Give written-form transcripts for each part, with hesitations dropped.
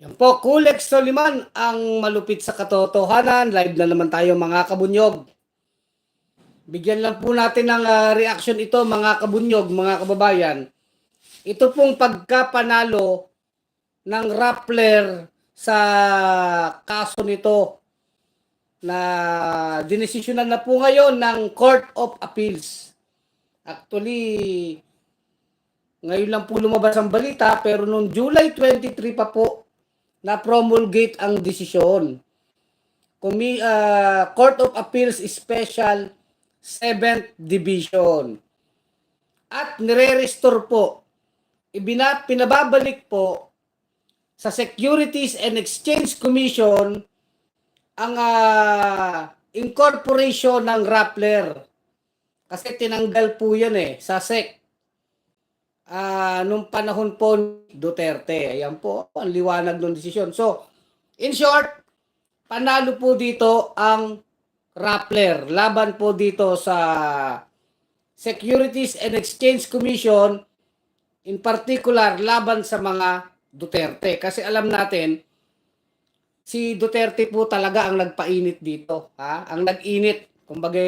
Yan po, Kulex Soliman, ang malupit sa katotohanan. Live na naman tayo mga kabunyog. Bigyan lang po natin ng reaction ito mga kabunyog, mga kababayan. Ito pong pagkapanalo ng Rappler sa kaso nito na dinesisyonan na po ngayon ng Court of Appeals. Actually, ngayon lang po lumabas ang balita pero noong July 23 pa po na-promulgate ang desisyon. Court of Appeals Special 7th Division. At nire-restore po, pinababalik po sa Securities and Exchange Commission ang incorporation ng Rappler. Kasi tinanggal po yan sa SEC. Nung panahon po Duterte. Ayan po ang liwanag ng desisyon. So, in short, panalo po dito ang Rappler. Laban po dito sa Securities and Exchange Commission, in particular, laban sa mga Duterte. Kasi alam natin, si Duterte po talaga ang nagpainit dito. Ang nag-init. Kumbaga,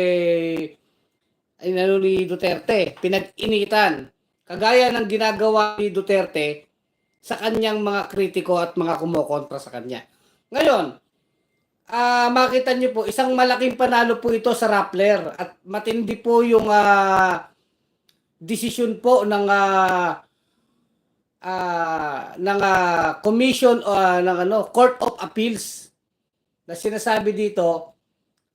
ni Duterte, pinag-initan. Kagaya ng ginagawa ni Duterte sa kanyang mga kritiko at mga kumukontra sa kanya. Ngayon, makita niyo po, isang malaking panalo po ito sa Rappler at matindi po yung desisyon po ng commission ng Court of Appeals na sinasabi dito,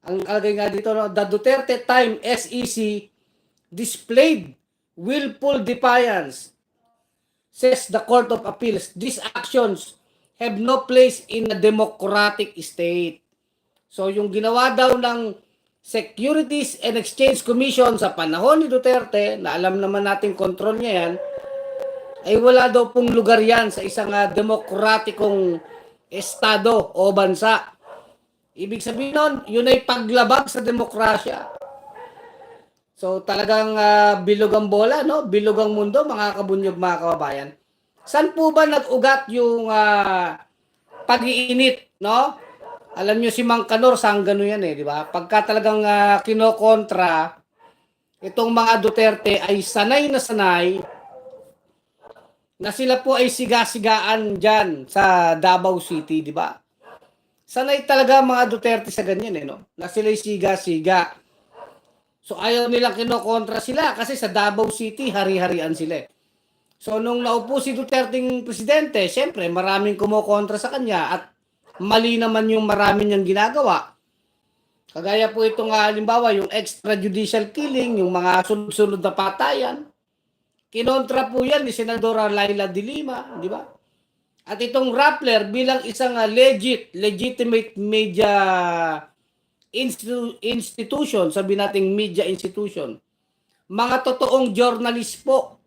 ang alagay nga dito, the Duterte time SEC displayed willful defiance, says the Court of Appeals. These actions have no place in a democratic state. So yung ginawa daw ng Securities and Exchange Commission sa panahon ni Duterte, na alam naman natin control niya yan, ay wala daw pong lugar yan sa isang demokratikong estado o bansa. Ibig sabihin nun, yun ay paglabag sa demokrasya. So talagang bilog ang bola, no? Bilog ang mundo, mga kabunyog, mga kababayan. Saan po ba nag-ugat yung pag-iinit, no? Alam nyo si Mang Kanor, saan gano'n yan di ba? Pagka talagang kinokontra, itong mga Duterte ay sanay na sila po ay siga-sigaan dyan sa Davao City, di ba? Sanay talaga mga Duterte sa ganyan, no? Na sila ay siga-siga. So ayaw nilang kinokontra sila kasi sa Davao City, hari-harian sila. So nung naupo si Duterteng presidente, syempre maraming kumokontra sa kanya at mali naman yung marami niyang ginagawa. Kagaya po itong halimbawa, yung extrajudicial killing, yung mga sunod-sunod na patayan. Kinontra po yan ni Senadora Laila de Lima, di ba? At itong Rappler bilang isang legitimate media institution, sabi nating media institution, mga totoong journalist po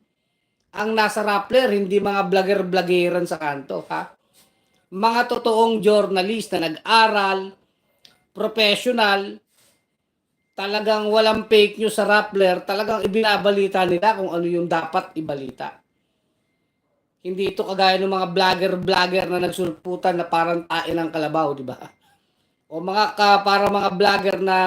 ang nasa Rappler, hindi mga vlogger-vloggeran sa kanto, mga totoong journalist na nag-aral, professional, talagang walang fake news sa Rappler, talagang ibinabalita nila kung ano yung dapat ibalita. Hindi ito kagaya ng mga vlogger na nagsulputan na parang tain ng kalabaw, di ba? O para mga vlogger na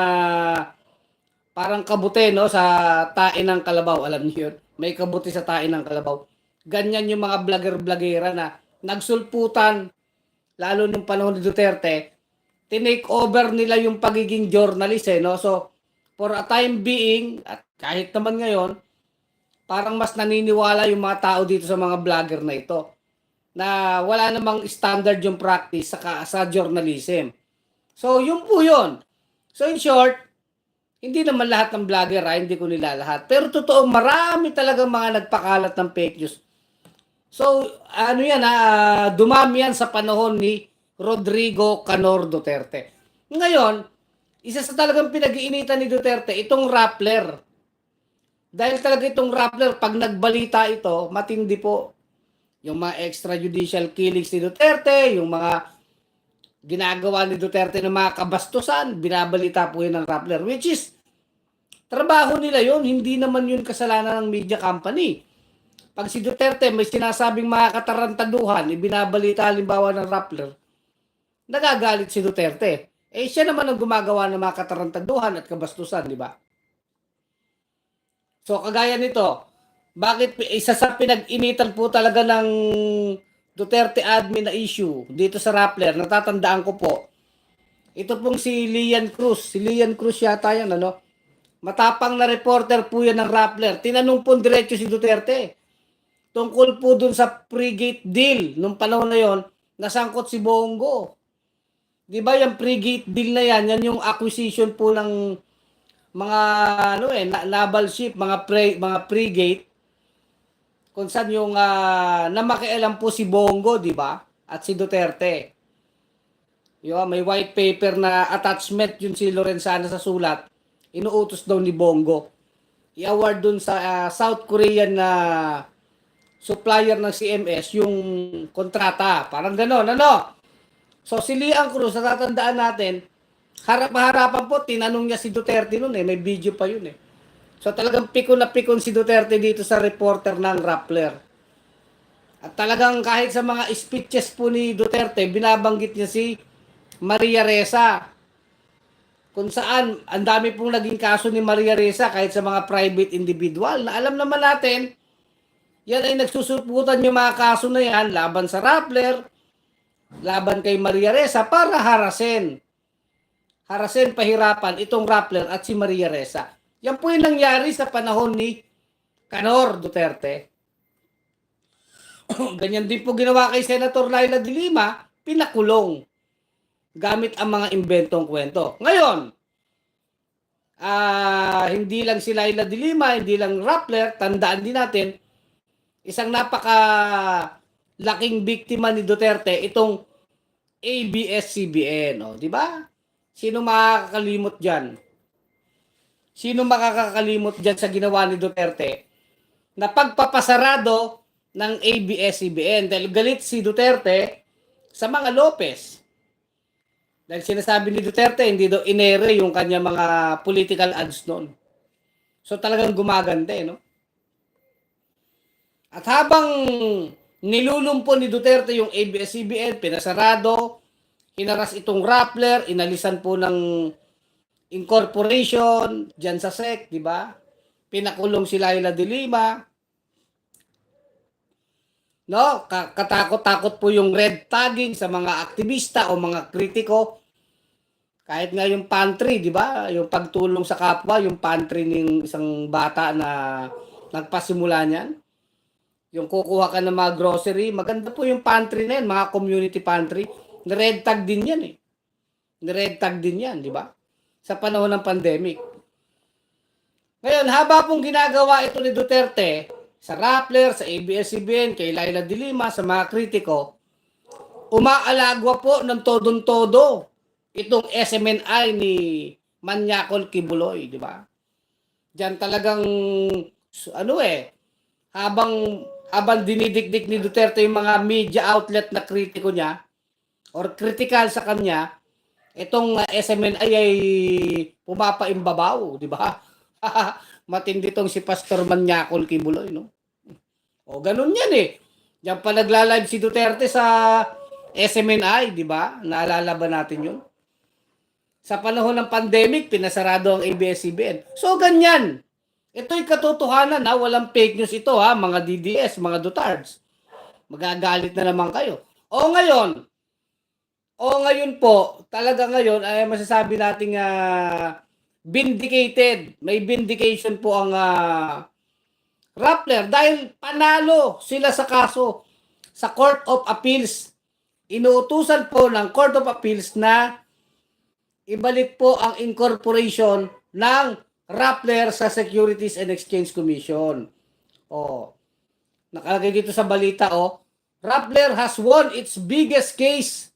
parang kabute, no, sa tain ng kalabaw, alam niyo yun? May kabute sa tain ng kalabaw. Ganyan yung mga vlogger-vloggera na nagsulputan, lalo nung panahon ni Duterte, tinake over nila yung pagiging journalist, no? So, for a time being, at kahit naman ngayon, parang mas naniniwala yung mga tao dito sa mga vlogger na ito na wala namang standard yung practice sa journalism. So, yun po yun. So, in short, hindi naman lahat ng vlogger, hindi ko nila lahat. Pero totoo, marami talagang mga nagpakalat ng fake news. So, ano yan, dumami yan sa panahon ni Rodrigo Canor Duterte. Ngayon, isa sa talagang pinag-iinitan ni Duterte, itong Rappler. Dahil talaga itong Rappler, pag nagbalita ito, matindi po. Yung mga extrajudicial killings ni Duterte, yung mga ginagawa ni Duterte ng mga kabastusan, binabalita po yun ng Rappler, which is, trabaho nila yun, hindi naman yun kasalanan ng media company. Pag si Duterte may sinasabing mga katarantaduhan, ibinabalita halimbawa ng Rappler, nagagalit si Duterte. Eh siya naman ang gumagawa ng mga katarantaduhan at kabastusan, di ba? So kagaya nito, bakit isa sa pinag-initan po talaga ng Duterte admin na issue dito sa Rappler, natatandaan ko po, ito pong si Lian Cruz. Si Lian Cruz yata yan, ano? Matapang na reporter po yan ng Rappler. Tinanong po diretso si Duterte. Tungkol po dun sa pre-gate deal. Nung panahon na yon, nasangkot si Bongo. Di ba yung pre-gate deal na yan, yan yung acquisition po ng mga naval ship, mga pre-gate kung saan yung namakialam po si Bongo, di ba? At si Duterte. May white paper na attachment yun si Lorenzana sa sulat. Inuutos daw ni Bongo. I-award dun sa South Korean na supplier ng CMS yung kontrata. Parang gano'n, ano? So si Lian Cruz, natatandaan natin, harap-harapan po, tinanong niya si Duterte noon may video pa yun eh. So talagang pikon na pikon si Duterte dito sa reporter ng Rappler. At talagang kahit sa mga speeches po ni Duterte, binabanggit niya si Maria Ressa. Kung saan, ang dami pong naging kaso ni Maria Ressa kahit sa mga private individual na alam naman natin, yan ay nagsusuputan yung mga kaso na yan laban sa Rappler, laban kay Maria Ressa para harasin, pahirapan itong Rappler at si Maria Ressa. Yan po yung nangyari sa panahon ni Canor Duterte. Ganyan din po ginawa kay Senator Laila de Lima, pinakulong gamit ang mga inventong kwento. Ngayon, hindi lang si Laila de Lima, hindi lang Rappler, tandaan din natin, isang napaka-laking biktima ni Duterte, itong ABS-CBN. Di ba? Sino makakalimot dyan? Sino makakakalimot dyan sa ginawa ni Duterte na pagpapasarado ng ABS-CBN? Dahil galit si Duterte sa mga Lopez. Dahil sinasabi ni Duterte, hindi daw inere yung kanya mga political ads noon. So talagang gumaganda no? At habang nilulumpo ni Duterte yung ABS-CBN, pinasarado, hinaras itong Rappler, inalisan po ng incorporation dyan sa SEC, di ba? Pinakulong si Laila de Lima. No, katakot-takot po yung red tagging sa mga aktivista o mga kritiko. Kahit nga yung pantry, di ba? Yung pagtulong sa kapwa, yung pantry ng isang bata na nagpasimula niyan. Yung kukuha ka ng mga grocery, maganda po yung pantry na yan, mga community pantry. Red tag din yan eh. Red tag din yan, di ba? Sa panahon ng pandemic. Ngayon, haba pong ginagawa ito ni Duterte, sa Rappler, sa ABS-CBN, kay Laila de Lima, sa mga kritiko, umaalagwa po ng todong-todo itong SMNI ni Manyakol Kibuloy, di ba? Diyan talagang, habang dinidikdik ni Duterte yung mga media outlet na kritiko niya, or critical sa kanya, itong SMNI ay pumapaimbabaw, di ba? Matindi tong si Pastor Manyakol Kibuloy, no? O, ganun yan eh. Diyan pa nagla-live si Duterte sa SMNI, di ba? Naalala ba natin yun? Sa panahon ng pandemic, pinasarado ang ABS-CBN. So, ganyan. Ito'y katotohanan ha. Walang fake news ito ha, mga DDS, mga Dutards. Magagalit na naman kayo. Ngayon po, talaga ngayon ay masasabi nating vindicated. May vindication po ang Rappler dahil panalo sila sa kaso sa Court of Appeals. Inuutusan po ng Court of Appeals na ibalik po ang incorporation ng Rappler sa Securities and Exchange Commission. Nakalagay dito sa balita Rappler has won its biggest case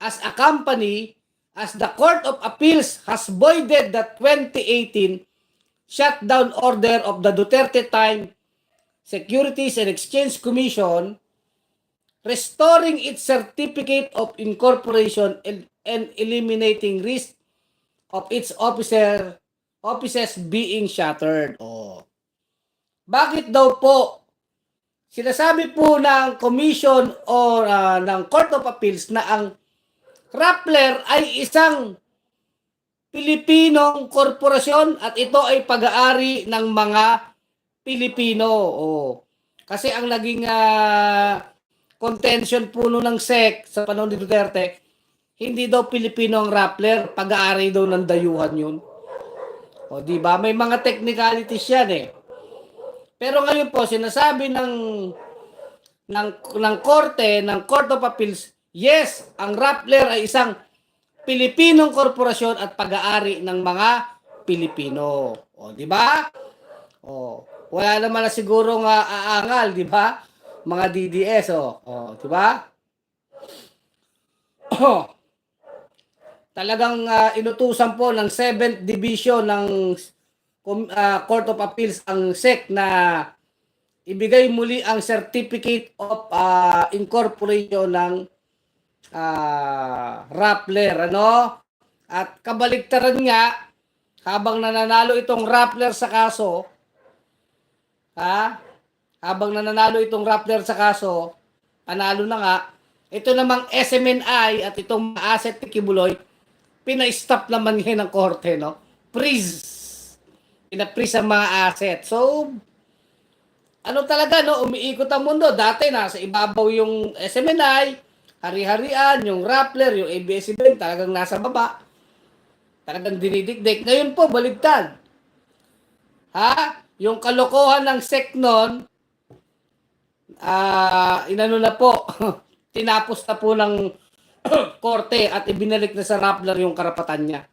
as a company as the Court of Appeals has voided the 2018 shutdown order of the Duterte time Securities and Exchange Commission, restoring its certificate of incorporation and eliminating risk of its offices being shattered. Bakit daw po Sinasabi po ng Commission o ng Court of Appeals na ang Rappler ay isang Pilipinong korporasyon at ito ay pag-aari ng mga Pilipino. Kasi ang naging contention po ng SEC sa panahon ni Duterte, hindi daw Pilipino ang Rappler, pag-aari daw ng dayuhan yun. Di ba? May mga technicalities yan eh. Pero ngayon po sinasabi ng korte, ng Court of Appeals, yes, ang Rappler ay isang Pilipinong korporasyon at pag-aari ng mga Pilipino. Di ba? Wala naman na siguro nga aangal, di ba? Mga DDS, di ba? Talagang inutusan po ng 7th Division ng Court of Appeals ang SEC na ibigay muli ang Certificate of Incorporation ng Rappler, ano? At kabaligtaran nga, habang nananalo itong Rappler sa kaso, panalo na nga, ito namang SMNI at itong asset ni Kibuloy, pina-stop naman ngayon ng korte, no? Freeze. Pina-freeze ang mga asset. So, ano talaga, no? Umiikot ang mundo. Dati nasa ibabaw yung SMNI, hari-harian, yung Rappler, yung ABS-CBN, talagang nasa baba. Talagang dinidikdik. Ngayon po, baligtad. Yung kalokohan ng SEC noon, inano na po, tinapos na po ng korte at ibinalik na sa Rappler yung karapatan niya.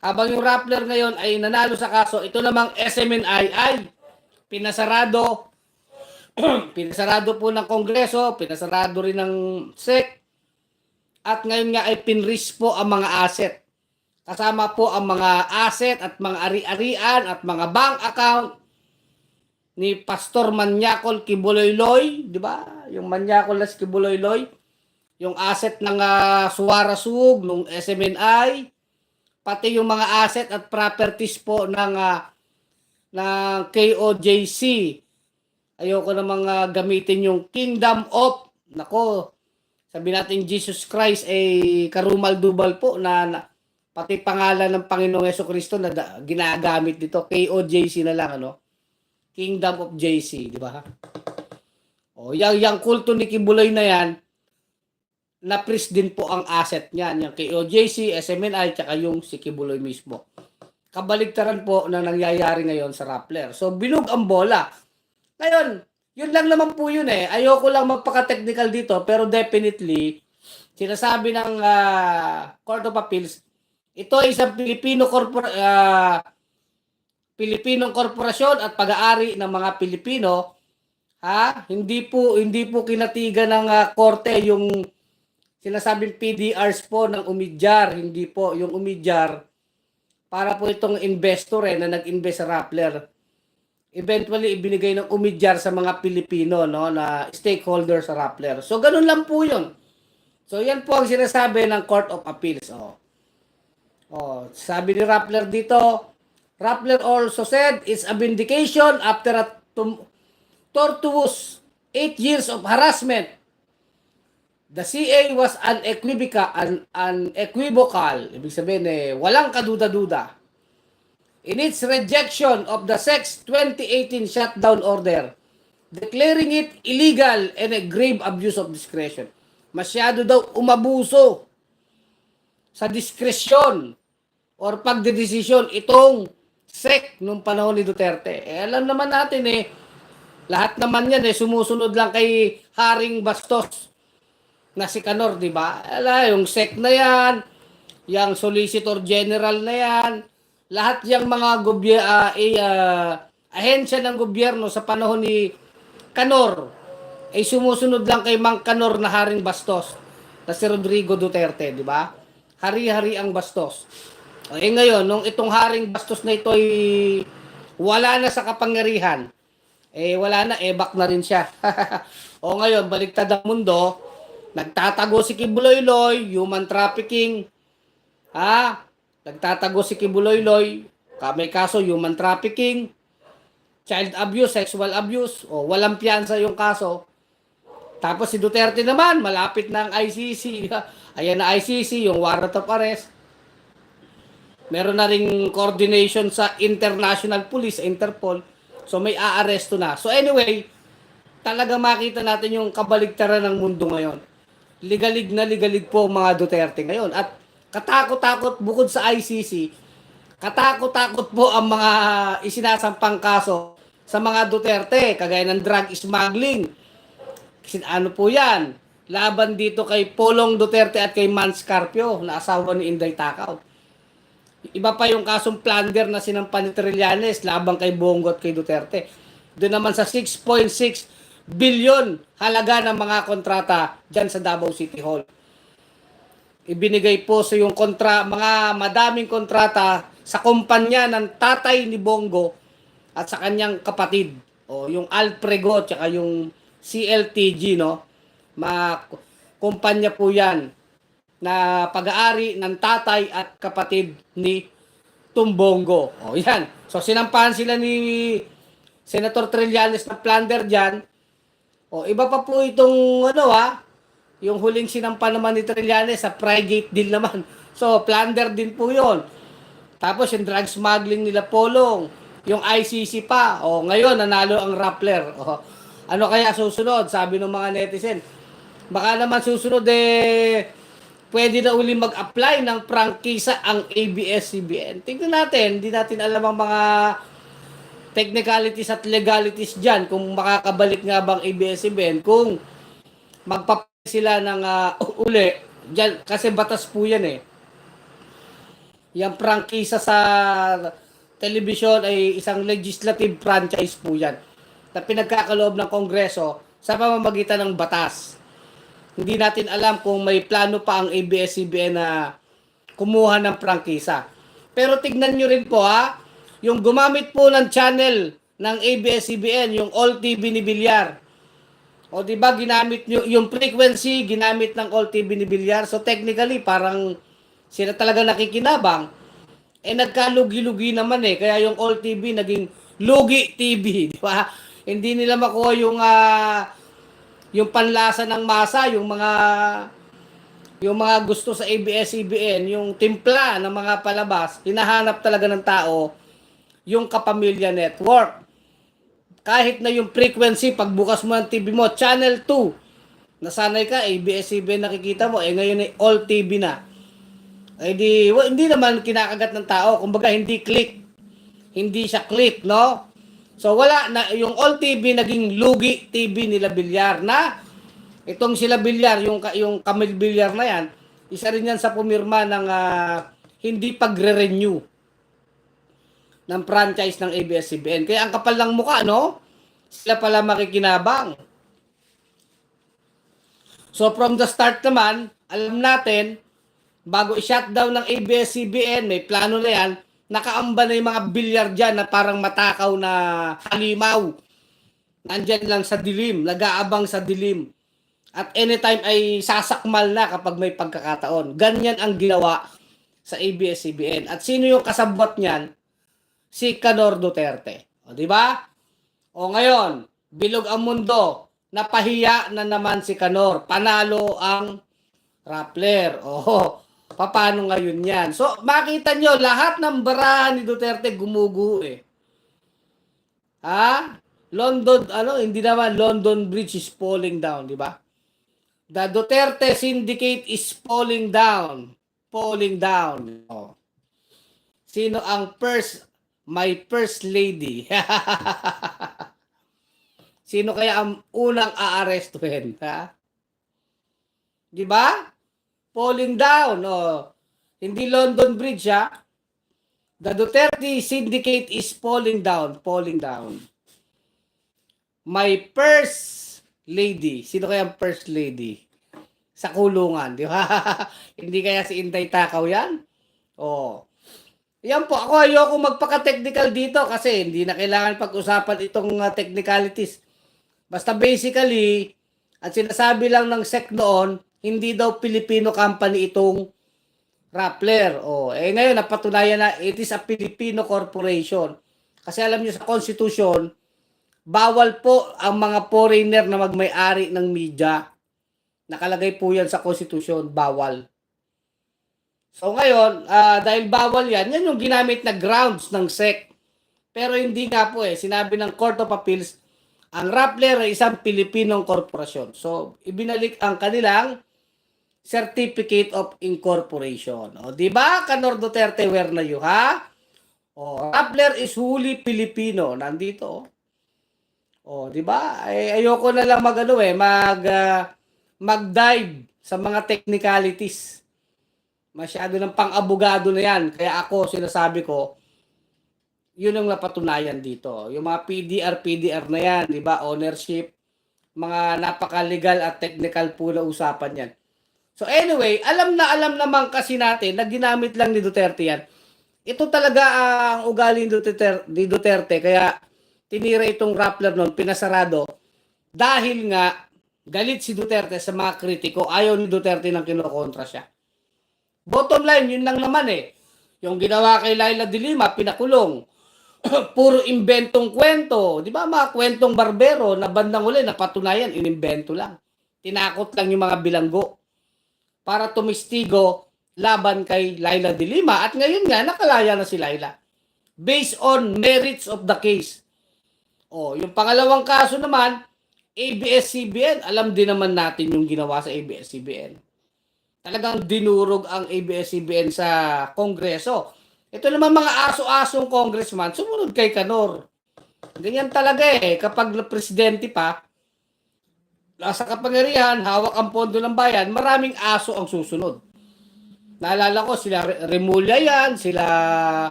Habang yung Rappler ngayon ay nanalo sa kaso, ito namang SMNI ay pinasarado po ng Kongreso, pinasarado rin ng SEC, at ngayon nga ay pinris po ang mga asset. Kasama po ang mga asset at mga ari-arian at mga bank account ni Pastor Manyakol Kibuloy-Loy, di ba? Yung Manyakol na si Kibuloy-Loy, yung asset ng Suwara Sug, ng SMNI, pati yung mga asset at properties po ng KOJC. Ayoko namang gamitin yung Kingdom of, sabi natin Jesus Christ ay karumal-dubal po na pati pangalan ng Panginoong Jesucristo na ginagamit dito. KOJC na lang, ano? Kingdom of JC, di ba? Yung kulto ni Kibuloy na yan, na-freeze din po ang asset niyan. Yung KOJC, SMNI, tsaka yung si Kibuloy mismo. Kabaligtaran po na nangyayari ngayon sa Rappler. So, bilog ang bola. Ngayon, yun lang naman po yun eh. Ayoko lang magpaka-technical dito, pero definitely, sinasabi ng Court of Appeals, ito ay isang Pilipinong korporasyon at pag-aari ng mga Pilipino. Hindi po kinatigan ng korte yung sinasabing PDRs po ng Umidyar. Hindi po yung Umidyar para po itong investor na nag-invest sa Rappler. Eventually ibinigay ng Umidyar sa mga Pilipino, no, na stakeholder sa Rappler. So ganun lang po 'yun. So yan po ang sinasabi ng Court of Appeals. Sabi ni Rappler dito, Rappler also said it's a vindication after a tortuous 8 years of harassment. The CA was unequivocal, ibig sabihin walang kaduda-duda, in its rejection of the SEC's 2018 shutdown order, declaring it illegal and a grave abuse of discretion. Masyado daw umabuso sa diskresyon or pagdedesisyon itong SEC nung panahon ni Duterte. Alam naman natin lahat naman yan sumusunod lang kay Haring Bastos na si Canor, di ba? Yung SEC na yan, yung Solicitor General na yan, lahat yung mga ahensya ng gobyerno sa panahon ni Canor ay sumusunod lang kay Mang Canor na Haring Bastos na si Rodrigo Duterte, di ba? Hari-hari ang Bastos. Ngayon, nung itong Haring Bastos na ito ay wala na sa kapangyarihan, wala na, back na rin siya. Ngayon, baliktad ang mundo, nagtatago si Kibuloy-Loy, human trafficking, nagtatago si Kibuloy-Loy, may kaso human trafficking. child abuse, sexual abuse, o walang piyansa yung kaso. Tapos si Duterte naman, malapit na ang ICC. Ayan na ICC, yung warrant of arrest. Meron na ring coordination sa International Police, Interpol. So may aaresto na. So anyway, talaga makita natin yung kabaligtaran ng mundo ngayon. Ligalig na ligalig po mga Duterte ngayon. At katakot-takot bukod sa ICC, katakot-takot po ang mga isinasampang kaso sa mga Duterte, kagaya ng drug smuggling. Ano po yan? Laban dito kay Polong Duterte at kay Mans Carpio, na asawa ni Inday Takaw. Iba pa yung kasong plunder na sinampan ni Trillanes laban kay Bongo at kay Duterte. Doon naman sa 6.6 billion halaga ng mga kontrata dyan sa Davao City Hall. Ibinigay po sa yung mga madaming kontrata sa kumpanya ng tatay ni Bongo at sa kanyang kapatid. O yung Alprego at yung CLTG, no? Kumpanya po yan na pag-aari ng tatay at kapatid ni Tumbongo. O yan. So sinampahan sila ni Senator Trillanes na plunder dyan. O iba pa po itong yung huling sinampa naman ni Trillanes sa Frigate deal naman. So plunder din po yon. Tapos yung drug smuggling nila Polong, yung ICC pa. O ngayon nanalo ang Rappler. O, ano kaya susunod? Sabi ng mga netizen. Baka naman susunod pwede na uli mag-apply ng prangkisa ang ABS-CBN. Tingnan natin, hindi natin alam ang mga technicalities at legalities dyan, kung makakabalik nga bang ABS-CBN, kung magpapay sila ng uli, dyan, kasi batas po yan Yung prangkisa sa television ay isang legislative franchise po yan, na pinagkakaloob ng Kongreso sa pamamagitan ng batas. Hindi natin alam kung may plano pa ang ABS-CBN na kumuha ng prangkisa. Pero tignan nyo rin po yung gumamit po ng channel ng ABS-CBN, yung All TV ni Villar. O di ba ginamit nyo, yung frequency ginamit ng All TV ni Villar. So technically parang sila talaga nakikinabang. Nagkalugi-lugi naman kaya yung All TV naging Lugi TV, di ba? Hindi nila makuha yung panlasa ng masa, yung mga gusto sa ABS-CBN, yung timpla ng mga palabas, hinahanap talaga ng tao yung Kapamilya Network. Kahit na yung frequency, pagbukas mo ng TV mo, Channel 2, nasanay ka, ABS-CBN nakikita mo, ngayon All TV na. Hindi naman kinakagat ng tao, kumbaga hindi siya click, no? So wala na, yung All TV naging Lugi TV nila Villar, na itong sila Villar, yung Camille Villar na yan, isa rin yan sa pumirma ng hindi pagre-renew ng franchise ng ABS-CBN. Kaya ang kapal ng mukha, no? Sila pala makikinabang. So from the start naman, alam natin, bago i-shutdown ng ABS-CBN, may plano na yan, nakaamba na yung mga bilyar dyan na parang matakaw na halimaw. Nandyan lang sa dilim, nag-aabang sa dilim. At anytime ay sasakmal na kapag may pagkakataon. Ganyan ang ginawa sa ABS-CBN. At sino yung kasabot niyan? Si Canor Duterte. O, di ba? O ngayon, bilog ang mundo. Napahiya na naman si Canor. Panalo ang Rappler. O, paano ngayon yan? So, makita nyo, lahat ng barahan ni Duterte gumugu London, hindi naman, London Bridge is falling down, di ba? The Duterte Syndicate is falling down. Falling down. Oh. Sino ang my first lady? Sino kaya ang unang aarestuhin? Di ba? Falling down. Hindi London Bridge, The Duterte Syndicate is falling down. Falling down. My first lady. Sino kaya ang first lady? Sa kulungan, di ba? Hindi kaya si Inday Takaw yan? Yan po. Ako ayoko magpaka-technical dito kasi hindi na kailangan pag-usapan itong technicalities. Basta basically, at sinasabi lang ng SEC noon, hindi daw Filipino company itong Rappler. Ngayon napatunayan na it is a Filipino corporation. Kasi alam niyo sa Constitution, Bawal po ang mga foreigner na magmay-ari ng media. Nakalagay po yan sa konstitusyon, bawal. So ngayon, dahil bawal yan, yan yung ginamit na grounds ng SEC. Pero hindi nga po sinabi ng Court of Appeals, ang Rappler ay isang Pilipinong korporasyon. So, ibinalik ang kanilang Certificate of Incorporation. O, di ba, Kanor Duterte, where na you, ha? O, Rappler is wholly Filipino. Nandito, o, di ba? Ayoko na lang mag-dive sa mga technicalities. Masyado ng pang-abogado na yan. Kaya ako, sinasabi ko, yun ang napatunayan dito. Yung mga PDR na yan, di ba? Ownership, mga napaka-legal at technical po na usapan yan. So anyway, alam naman kasi natin na ginamit lang ni Duterte yan. Ito talaga ang ugali ni Duterte, kaya tinira itong Rappler noon, pinasarado, dahil nga galit si Duterte sa mga kritiko, ayaw ni Duterte nang kinokontra siya. Bottom line, yun lang naman Yung ginawa kay Laila de Lima, pinakulong. Puro inventong kwento. Di ba mga kwentong barbero na bandang uli, napatunayan, inimbento lang. Tinakot lang yung mga bilanggo para tumistigo laban kay Laila de Lima. At ngayon nga, nakalaya na si Laila. Based on merits of the case. O, yung pangalawang kaso naman, ABS-CBN. Alam din naman natin yung ginawa sa ABS-CBN. Talagang dinurog ang ABS-CBN sa Kongreso. Ito naman mga aso-asong congressman, sumunod kay Kanor. Ganyan talaga kapag presidente pa, nasa kapangyarihan, hawak ang pondo ng bayan, maraming aso ang susunod. Naalala ko, sila Remulla yan, sila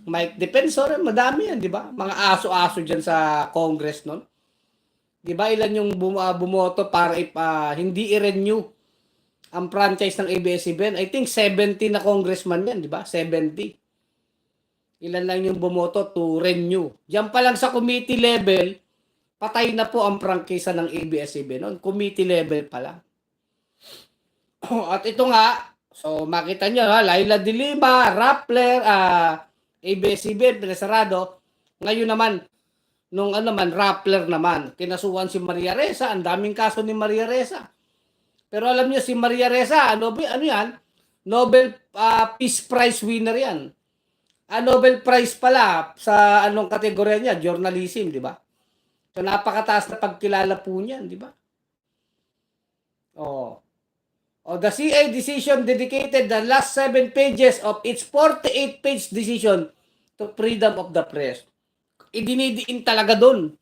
Mike Defensor, madami yan, di ba? Mga aso-aso dyan sa Congress nun. Di ba, ilan yung bumoto para hindi i-renew ang franchise ng ABS-CBN? I think 70 na congressman yan, di ba? 70. Ilan lang yung bumoto to renew. Diyan pa lang sa committee level, patay na po ang prangkisa ng ABS-CBN noon. Committee level pa lang. At ito nga, so makita nyo, Laila de Lima, Rappler, ABS-CBN, pinasarado. Ngayon naman, nung Rappler naman, kinasuhan si Maria Ressa. Ang daming kaso ni Maria Ressa. Pero alam niyo, si Maria Ressa, ano yan? Nobel Peace Prize winner yan. Nobel Prize pala sa anong kategorya niya, journalism, di ba? So napakataas na pagkilala po niyan, di ba? The CA decision dedicated the last 7 pages of its 48-page decision to freedom of the press. Idinidiin talaga doon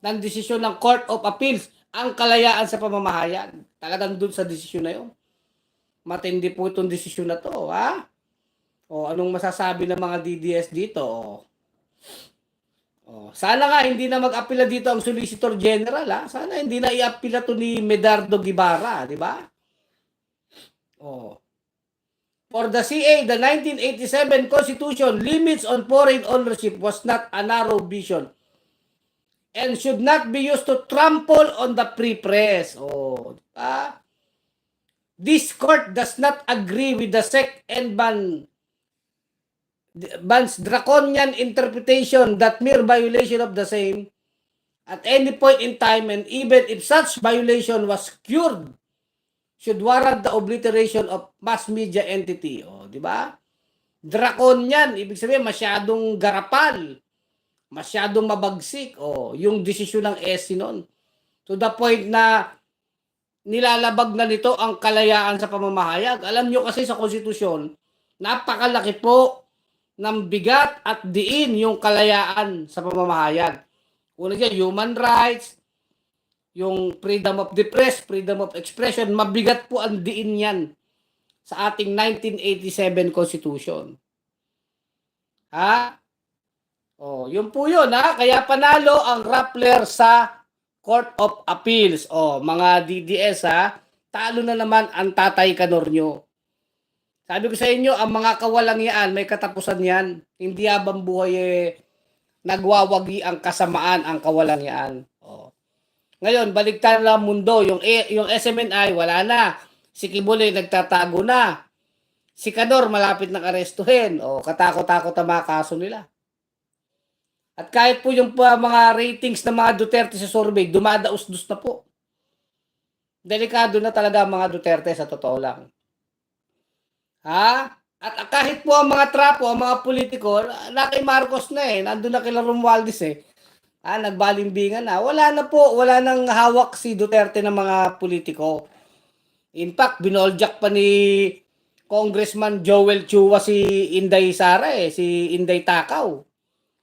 ng desisyon ng Court of Appeals ang kalayaan sa pamamahayag. Talagang doon sa desisyon na yun. Matindi po itong desisyon na to, ha? Anong masasabi ng mga DDS dito? Sana nga hindi na mag-apila dito ang Solicitor General, ha? Sana hindi na i-apila to ni Medardo Guibarra, di ba? For the CA, the 1987 Constitution limits on foreign ownership was not a narrow vision and should not be used to trample on the free press. This court does not agree with the SEC and Ban's draconian interpretation that mere violation of the same at any point in time, and even if such violation was cured, should warrant the obliteration of mass media entity. Di ba? Draconian, ibig sabihin masyadong garapal, masyadong mabagsik. Yung desisyon ng SC noon. To the point na nilalabag na nito ang kalayaan sa pamamahayag. Alam nyo kasi sa konstitusyon, napakalaki po ng bigat at diin yung kalayaan sa pamamahayag. Una dyan, human rights, yung freedom of the press, freedom of expression, mabigat po ang diin yan sa ating 1987 Constitution. Yun po yun, Kaya panalo ang Rappler sa Court of Appeals. Mga DDS, talo na naman ang Tatay Kanor nyo. Sabi ko sa inyo, ang mga kawalangyaan, may katapusan yan. Hindi habang buhay nagwawagi ang kasamaan ang kawalangyaan. Ngayon, baligtad na ang mundo. Yung SMNI, wala na. Si Kibuloy, nagtatago na. Si Kanor, malapit ng arestuhin. Katakot-takot ang mga kaso nila. At kahit po yung mga ratings ng mga Duterte sa survey, dumadaos-dus na po. Delikado na talaga ang mga Duterte sa totoo lang. Ha? At kahit po ang mga trapo, ang mga politiko, na kay Marcos na eh, nandun na kay Romualdez eh. Nagbalimbingan na. Wala na po, wala nang hawak si Duterte ng mga politiko. In fact, binoljak pa ni Congressman Joel Chua si Inday Sara eh, si Inday Takaw.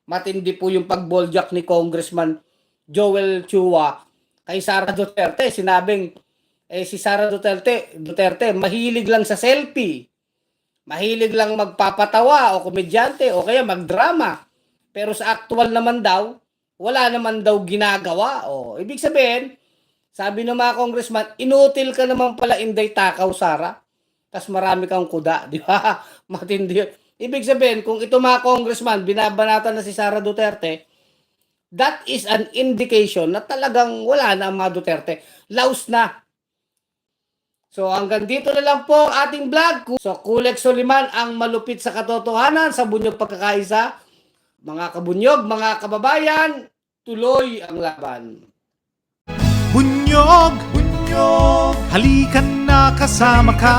Matindi po yung pagboljak ni Congressman Joel Chua kay Sara Duterte. Sinabing, si Sara Duterte mahilig lang sa selfie. Mahilig lang magpapatawa o komedyante o kaya magdrama. Pero sa actual naman daw, wala naman daw ginagawa. Ibig sabihin, sabi ng mga congressman, inutil ka naman pala Inday Takaw, Sara. Tas marami kang kuda, di ba? Matindi yun. Ibig sabihin, kung ito mga congressman, binabanatan na si Sara Duterte, that is an indication na talagang wala na ang mga Duterte. Laos na. So hanggang dito na lang po ang ating vlog. So Kulex Soliman ang malupit sa katotohanan sa bunyog pagkakaisa. Mga kabunyog, mga kababayan, tuloy ang laban. Bunyog, bunyog, halikan na kasama ka.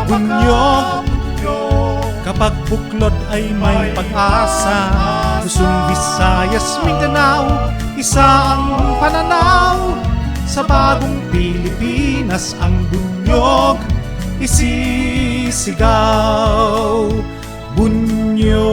Bunyog, kapag buklod ay may pag-asa. Luzon, Visayas, Mindanao, isa ang pananaw. Sa bagong Pilipinas ang bunyog isisigaw. Bunyog.